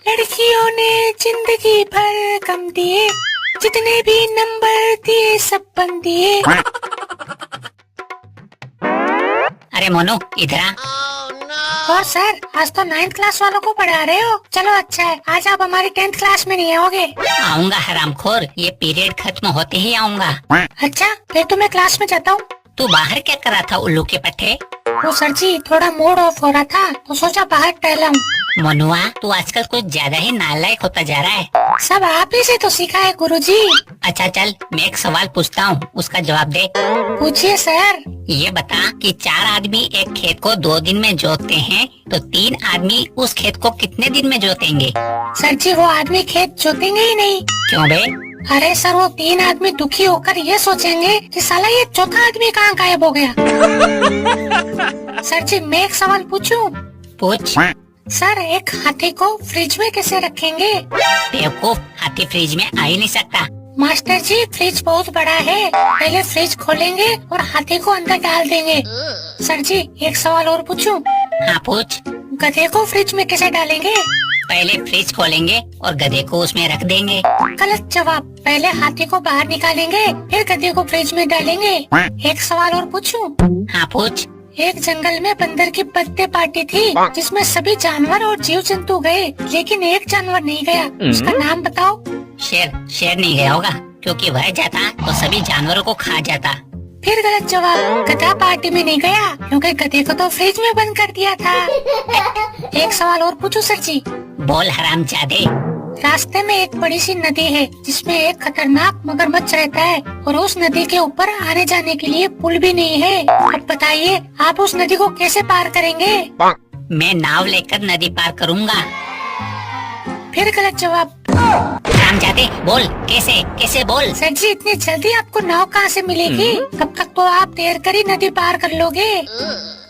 लड़कियों ने जिंदगी भर कम दिए, जितने भी नंबर दिए सब बन दिए। अरे मोनू इधर आ। और सर आज तो 9th क्लास वालों को पढ़ा रहे हो। चलो अच्छा है, आज आप हमारी 10th क्लास में नहीं आओगे। आऊंगा हरामखोर, ये पीरियड खत्म होते ही आऊंगा। अच्छा फिर तो मैं क्लास में जाता हूँ। तू बाहर क्या कर रहा था उल्लू के पट्टे? वो सर जी थोड़ा मूड ऑफ हो रहा था तो सोचा बाहर टहलाऊं। मनुआ तू आजकल कुछ ज्यादा ही नालायक होता जा रहा है। सब आप ही से तो सीखा है गुरुजी। अच्छा चल मैं एक सवाल पूछता हूँ, उसका जवाब दे। पूछिए सर। ये बता कि 4 आदमी एक खेत को 2 दिन में जोतते हैं तो 3 आदमी उस खेत को कितने दिन में जोतेंगे? सर जी वो आदमी खेत जोतेंगे ही नहीं। क्यों बे? अरे सर वो 3 आदमी दुखी होकर ये सोचेंगे कि साला ये चौथा आदमी कहाँ गायब हो गया। सर जी मैं एक सवाल पूछूं? पूछ। सर एक हाथी को फ्रिज में कैसे रखेंगे? बेवकूफ, हाथी फ्रिज में आ ही नहीं सकता। मास्टर जी फ्रिज बहुत बड़ा है, पहले फ्रिज खोलेंगे और हाथी को अंदर डाल देंगे। सर जी एक सवाल और पूछूं? हाँ पूछ। गधे को फ्रिज में कैसे डालेंगे? पहले फ्रिज खोलेंगे और गधे को उसमें रख देंगे। गलत जवाब, पहले हाथी को बाहर निकालेंगे फिर गधे को फ्रिज में डालेंगे। एक सवाल और पूछूं? हाँ पूछ। एक जंगल में बंदर की बर्थडे पार्टी थी जिसमें सभी जानवर और जीव जंतु गए, लेकिन एक जानवर नहीं गया। उसका नाम बताओ। शेर। शेर नहीं गया होगा क्योंकि वह जाता तो सभी जानवरों को खा जाता। फिर गलत जवाब, गधा पार्टी में नहीं गया क्योंकि गधे को तो फ्रिज में बंद कर दिया था। एक सवाल और पूछूं सर जी? बोल हरामजादे। रास्ते में एक बड़ी सी नदी है जिसमें एक खतरनाक मगरमच्छ रहता है और उस नदी के ऊपर आने जाने के लिए पुल भी नहीं है। अब बताइए आप उस नदी को कैसे पार करेंगे? मैं नाव लेकर नदी पार करूँगा। फिर गलत जवाब। हरामजादे बोल, कैसे कैसे बोल। सर जी इतनी जल्दी आपको नाव कहाँ से मिलेगी? तब तक तो आप तैर कर ही नदी पार कर लोगे।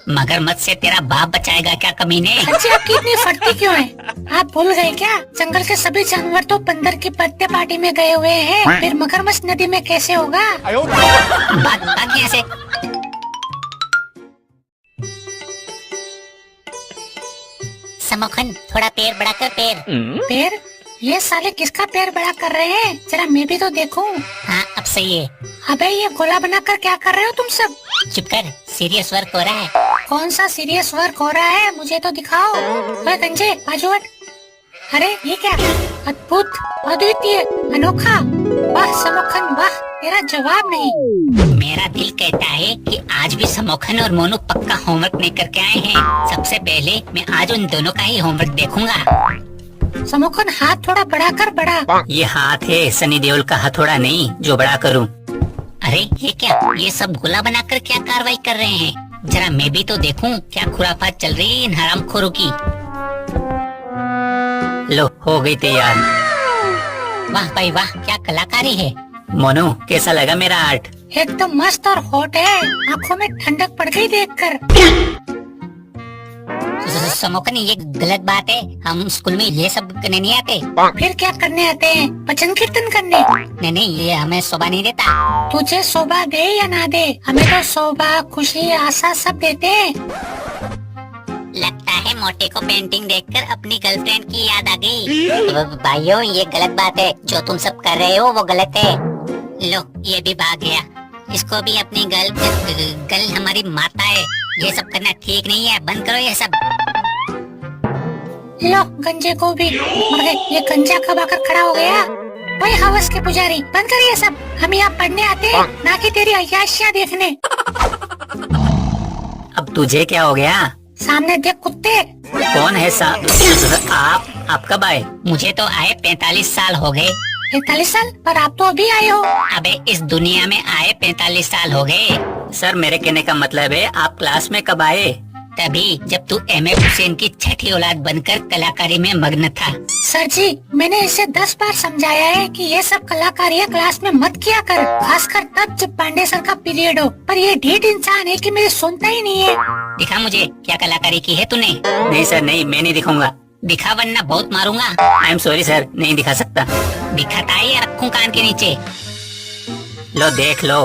मगरमच्छ से तेरा बाप बचाएगा क्या कमीने? सर जी आपकी इतनी फटती क्यों है? आप भूल गए क्या जंगल के सभी जानवर तो बंदर की बर्थडे पार्टी में गए हुए हैं, फिर मगरमच्छ नदी में कैसे होगा? बात यहाँ से। समोखन थोड़ा पैर बड़ा कर। पैर? ये साले किसका पैर बड़ा कर रहे हैं? जरा मैं भी तो देखूं। हाँ अब सही है। अबे ये गोला बनाकर क्या कर रहे हो तुम सब? चुप कर, सीरियस वर्क हो रहा है। कौन सा सीरियस वर्क हो रहा है मुझे तो दिखाओ। ओए गंजे बाजू हट। अरे ये क्या? अद्भुत, अद्वितीय, अनोखा। वाह समोखन वाह, तेरा जवाब नहीं। मेरा दिल कहता है कि आज भी समोखन और मोनू पक्का होमवर्क नहीं करके आए हैं। सबसे पहले मैं आज उन दोनों का ही होमवर्क देखूंगा। समोखन हाथ थोड़ा बढ़ा कर बढ़ा। ये हाथ है सनी देओल का हथौड़ा नहीं जो बड़ा करूं। अरे ये क्या? ये सब गोला बनाकर क्या कार्रवाई कर रहे हैं? जरा मैं भी तो देखूं क्या खुराफात चल रही है इन हरामखोरों की। लो हो गई तैयार। वाह भाई वाह, क्या कलाकारी है। मोनू कैसा लगा मेरा आर्ट? एकदम मस्त और हॉट है, आँखों में ठंडक पड़ गई देखकर। समोखन ये गलत बात है, हम स्कूल में ये सब करने नहीं आते। फिर क्या करने आते हैं? भजन कीर्तन करने? नहीं ये हमें शोभा नहीं देता। तुझे शोभा दे या ना दे, हमें तो शोभा खुशी आशा सब देते हैं। लगता है मोटे को पेंटिंग देखकर अपनी गर्लफ्रेंड की याद आ गई। भाइयों ये गलत बात है, जो तुम सब कर रहे हो वो गलत है। लो ये भी भाग गया, इसको भी अपनी गर्ल हमारी माता है, ये सब करना ठीक नहीं है, बंद करो ये सब। लो गंजे को भी। मगर ये गंजा कब आकर खड़ा हो गया? भाई हवस के पुजारी बंद करिए सब, हम यहाँ पढ़ने आते हैं ना कि तेरी अय्याशियाँ देखने। अब तुझे क्या हो गया? सामने देख कुत्ते। कौन है आप कब आए? मुझे तो आए 45 साल हो गए। 45 साल? पर आप तो अभी आए हो। अबे इस दुनिया में आए 45 साल हो गए। सर मेरे कहने का मतलब है आप क्लास में कब आए? तभी जब तू M.A. हुसैन की छठी औलाद बनकर कलाकारी में मग्न था। सर जी मैंने इसे 10 बार समझाया है कि ये सब कलाकारियाँ क्लास में मत किया कर, खासकर तब जब पांडे सर का पीरियड हो, पर ये ढीठ इंसान है कि मेरी सुनता ही नहीं है। दिखा मुझे क्या कलाकारी की है तूने। नहीं सर नहीं, मैं नहीं दिखाऊंगा। दिखा वरना बहुत मारूंगा। आई एम सॉरी सर, नहीं दिखा सकता। दिखाता है या रखूं कान के नीचे? लो देख लो।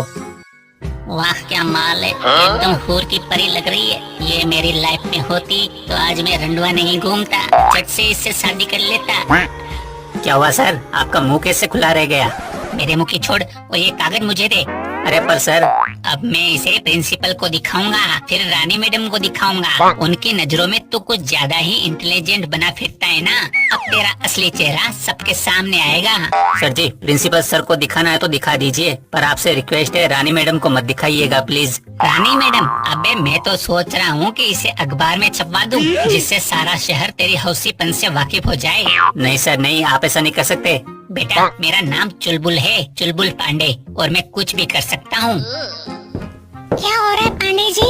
वाह क्या माल है, एकदम हूर की परी लग रही है। ये मेरी लाइफ में होती तो आज मैं रंडवा नहीं घूमता, झट से इससे शादी कर लेता। क्या हुआ सर, आपका मुंह कैसे खुला रह गया? मेरे मुंह की छोड़, वो ये कागज मुझे दे। अरे पर सर, अब मैं इसे प्रिंसिपल को दिखाऊंगा, फिर रानी मैडम को दिखाऊंगा। उनकी नजरों में तू कुछ ज्यादा ही इंटेलिजेंट बना फिरता है ना। अब तेरा असली चेहरा सबके सामने आएगा। सर जी प्रिंसिपल सर को दिखाना है तो दिखा दीजिए, पर आपसे रिक्वेस्ट है रानी मैडम को मत दिखाइएगा प्लीज। रानी मैडम, अबे मैं तो सोच रहा हूँ कि इसे अखबार में छपवा दूं, जिससे सारा शहर तेरी हौसीपन से वाकिफ हो जाए। नहीं सर नहीं, आप ऐसा नहीं कर सकते। बेटा मेरा नाम चुलबुल है, चुलबुल पांडे, और मैं कुछ भी कर सकता हूँ। क्या हो रहा है पांडे जी?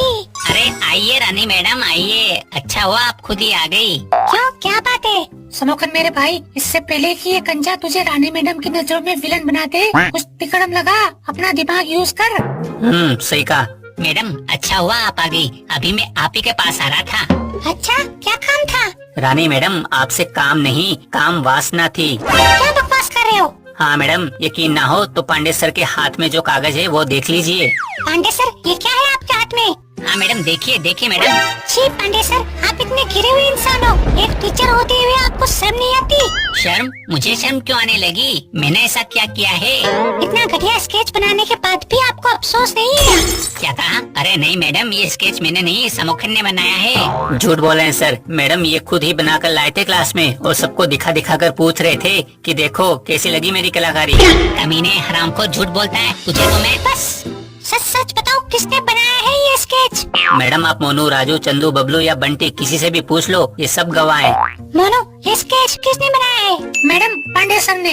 अरे आइए रानी मैडम आइए, अच्छा हुआ आप खुद ही आ गई। क्यों, क्या बात है? समोखन मेरे भाई, इससे पहले कि ये कंजा तुझे रानी मैडम की नजरों में विलन बना दे, कुछ तिकड़म लगा, अपना दिमाग यूज कर। सही कहा। मैडम अच्छा हुआ आप आ गई, अभी मैं आप ही के पास आ रहा था। अच्छा, क्या काम था? रानी मैडम आपसे काम नहीं, काम वासना थी। क्या बकवास कर रहे हो? हाँ मैडम, यकीन ना हो तो पांडे सर के हाथ में जो कागज है वो देख लीजिए। पांडे सर, ये क्या है आपके हाथ में? हाँ मैडम देखिए देखिए मैडम। छी पांडे सर, आप इतने गिरे हुए इंसान हो, एक टीचर होते हुए आपको शर्म नहीं आती? शर्म? मुझे शर्म क्यों आने लगी? मैंने ऐसा क्या किया है? इतना घटिया स्केच बनाने के बाद भी आपको अफसोस नहीं है? क्या कहा? अरे नहीं मैडम, ये स्केच मैंने नहीं, समोखन ने बनाया है। झूठ बोल रहे हैं सर, मैडम ये खुद ही बनाकर लाए थे क्लास में, और सबको दिखा दिखा कर पूछ रहे थे कि देखो कैसी लगी मेरी कलाकारी। कमीने हराम को झूठ बोलता है, तुझे तो मैं बस सच सच बताओ, किसने बनाया है ये स्केच? मैडम आप मोनू, राजू, चंदू, बबलू या बंटी किसी से भी पूछ लो, ये सब गवाह हैं। मोनू, ये स्केच किसने बनाया है? मैडम, पांडे सर ने।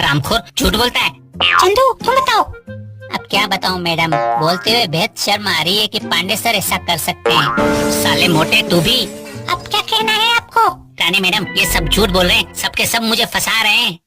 रामखोर झूठ बोलता है। चंदू तुम बताओ। अब क्या बताऊं मैडम, बोलते हुए बेहद शर्म आ रही है कि पांडे सर ऐसा कर सकते हैं। साले मोटे तू भी। अब क्या कहना है आपको? रानी मैडम ये सब झूठ बोल रहे हैं, सबके सब मुझे फंसा रहे हैं।